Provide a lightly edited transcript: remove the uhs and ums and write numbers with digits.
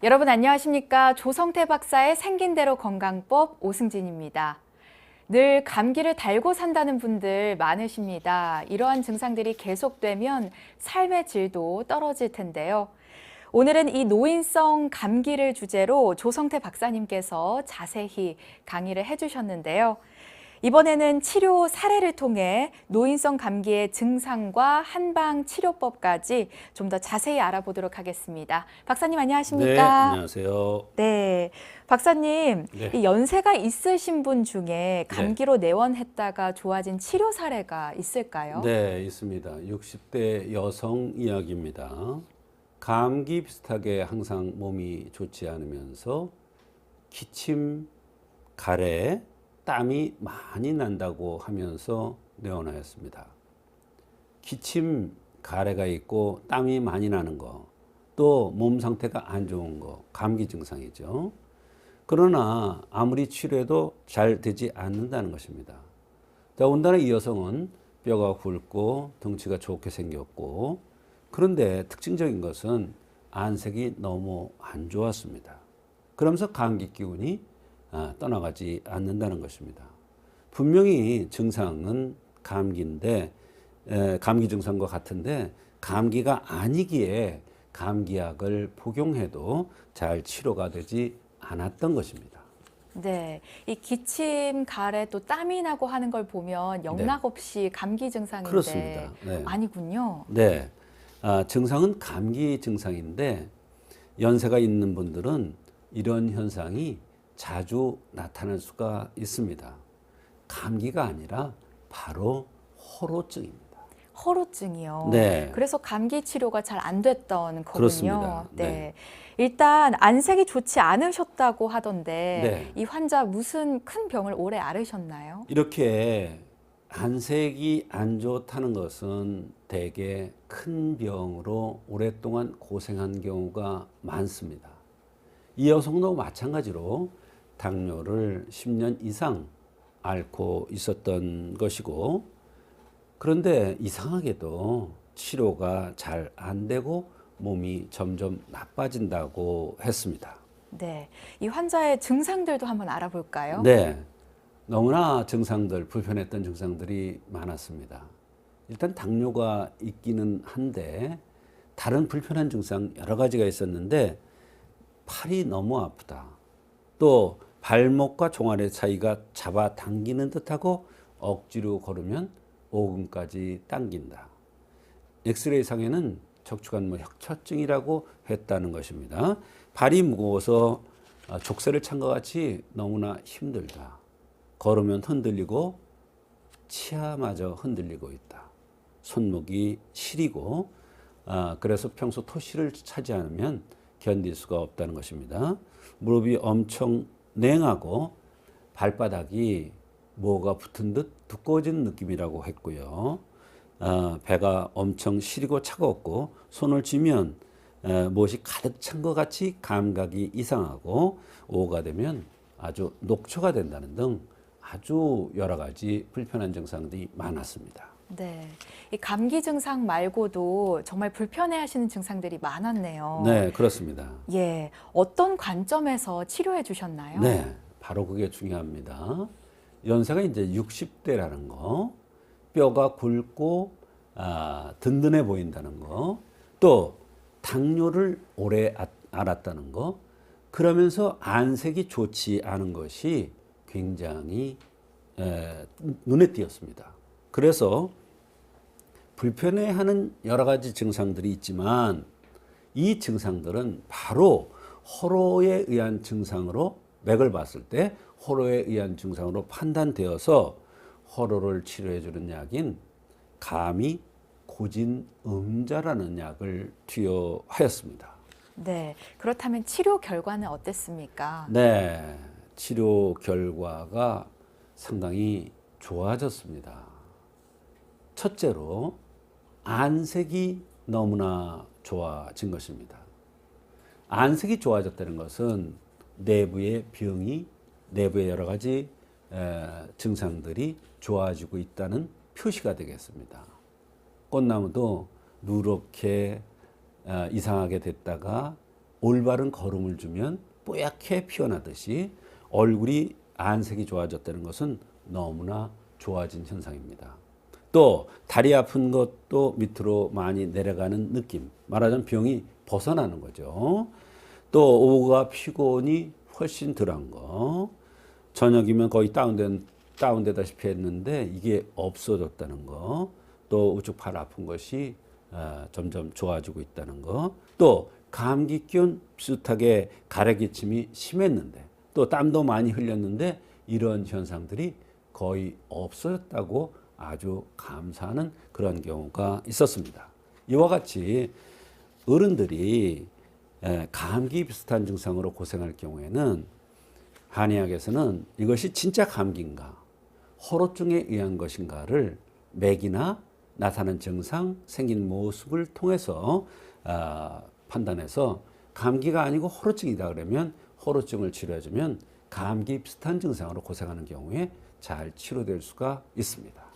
여러분 안녕하십니까? 조성태 박사의 생긴대로 건강법 오승진입니다. 늘 감기를 달고 산다는 분들 많으십니다. 이러한 증상들이 계속되면 삶의 질도 떨어질 텐데요. 오늘은 이 노인성 감기를 주제로 조성태 박사님께서 자세히 강의를 해주셨는데요. 이번에는 치료 사례를 통해 노인성 감기의 증상과 한방 치료법까지 좀 더 자세히 알아보도록 하겠습니다. 박사님 안녕하십니까? 네, 안녕하세요. 네, 박사님, 네. 이 연세가 있으신 분 중에 감기로 내원했다가 좋아진 치료 사례가 있을까요? 네, 있습니다. 60대 여성 이야기입니다. 감기 비슷하게 항상 몸이 좋지 않으면서 기침, 가래, 땀이 많이 난다고 하면서 내원하였습니다. 기침, 가래가 있고 땀이 많이 나는 거, 또 몸 상태가 안 좋은 거, 감기 증상이죠. 그러나 아무리 치료해도 잘 되지 않는다는 것입니다. 더군다나 이 여성은 뼈가 굵고 덩치가 좋게 생겼고, 그런데 특징적인 것은 안색이 너무 안 좋았습니다. 그러면서 감기 기운이 떠나가지 않는다는 것입니다. 분명히 증상은 감기인데, 감기 증상과 같은데 감기가 아니기에 감기약을 복용해도 잘 치료가 되지 않았던 것입니다. 네, 이 기침, 가래 또 땀이 나고 하는 걸 보면 영락없이 감기 증상인데 그렇습니다. 네. 아니군요. 네. 증상은 감기 증상인데 연세가 있는 분들은 이런 현상이 자주 나타날 수가 있습니다. 감기가 아니라 바로 호로증입니다. 허루증이요. 네. 그래서 감기 치료가 잘 안 됐던 거군요. 그렇습니다. 네. 네. 일단 안색이 좋지 않으셨다고 하던데 네. 이 환자 무슨 큰 병을 오래 앓으셨나요? 이렇게 안색이 안 좋다는 것은 대개 큰 병으로 오랫동안 고생한 경우가 많습니다. 이 여성도 마찬가지로 당뇨를 10년 이상 앓고 있었던 것이고, 그런데 이상하게도 치료가 잘 안 되고 몸이 점점 나빠진다고 했습니다. 네. 이 환자의 증상들도 한번 알아볼까요? 네. 너무나 불편했던 증상들이 많았습니다. 일단 당뇨가 있기는 한데 다른 불편한 증상 여러 가지가 있었는데, 팔이 너무 아프다. 또 발목과 종아리 사이가 잡아당기는 듯하고 억지로 걸으면 오금까지 당긴다. 엑스레이상에는 척추관문 협처증이라고 했다는 것입니다. 발이 무거워서 족쇄를 찬 것 같이 너무나 힘들다. 걸으면 흔들리고 치아마저 흔들리고 있다. 손목이 시리고 그래서 평소 토시를 차지 않으면 견딜 수가 없다는 것입니다. 무릎이 엄청 냉하고 발바닥이 뭐가 붙은 듯 두꺼워진 느낌이라고 했고요. 배가 엄청 시리고 차가웠고 손을 쥐면 무엇이 가득 찬 것 같이 감각이 이상하고 오후가 되면 아주 녹초가 된다는 등 아주 여러 가지 불편한 증상들이 많았습니다. 네. 이 감기 증상 말고도 정말 불편해하시는 증상들이 많았네요. 네, 그렇습니다. 예. 어떤 관점에서 치료해 주셨나요? 네, 바로 그게 중요합니다. 연세가 이제 60대라는 거, 뼈가 굵고 든든해 보인다는 거, 또 당뇨를 오래 앓았다는 거, 그러면서 안색이 좋지 않은 것이 굉장히 눈에 띄었습니다. 그래서 불편해하는 여러 가지 증상들이 있지만 이 증상들은 바로 호로에 의한 증상으로 맥을 봤을 때 호로에 의한 증상으로 판단되어서 호로를 치료해 주는 약인 감이 고진음자라는 약을 투여하였습니다. 네. 그렇다면 치료 결과는 어땠습니까? 네, 치료 결과가 상당히 좋아졌습니다. 첫째로 안색이 너무나 좋아진 것입니다. 안색이 좋아졌다는 것은 내부의 여러 가지 증상들이 좋아지고 있다는 표시가 되겠습니다. 꽃나무도 누렇게 이상하게 됐다가 올바른 걸음을 주면 뽀얗게 피어나듯이 얼굴이 안색이 좋아졌다는 것은 너무나 좋아진 현상입니다. 또 다리 아픈 것도 밑으로 많이 내려가는 느낌, 말하자면 병이 벗어나는 거죠. 또 오후가 피곤이 훨씬 덜한 거, 저녁이면 거의 다운되다시피 했는데 이게 없어졌다는 거, 또 우측 팔 아픈 것이 점점 좋아지고 있다는 거, 또 감기균 비슷하게 가래기침이 심했는데 또 땀도 많이 흘렸는데 이런 현상들이 거의 없어졌다고 아주 감사하는 그런 경우가 있었습니다. 이와 같이 어른들이 감기 비슷한 증상으로 고생할 경우에는 한의학에서는 이것이 진짜 감기인가 호로증에 의한 것인가를 맥이나 나타나는 증상, 생긴 모습을 통해서 판단해서 감기가 아니고 호로증이다 그러면 호로증을 치료해주면 감기 비슷한 증상으로 고생하는 경우에 잘 치료될 수가 있습니다.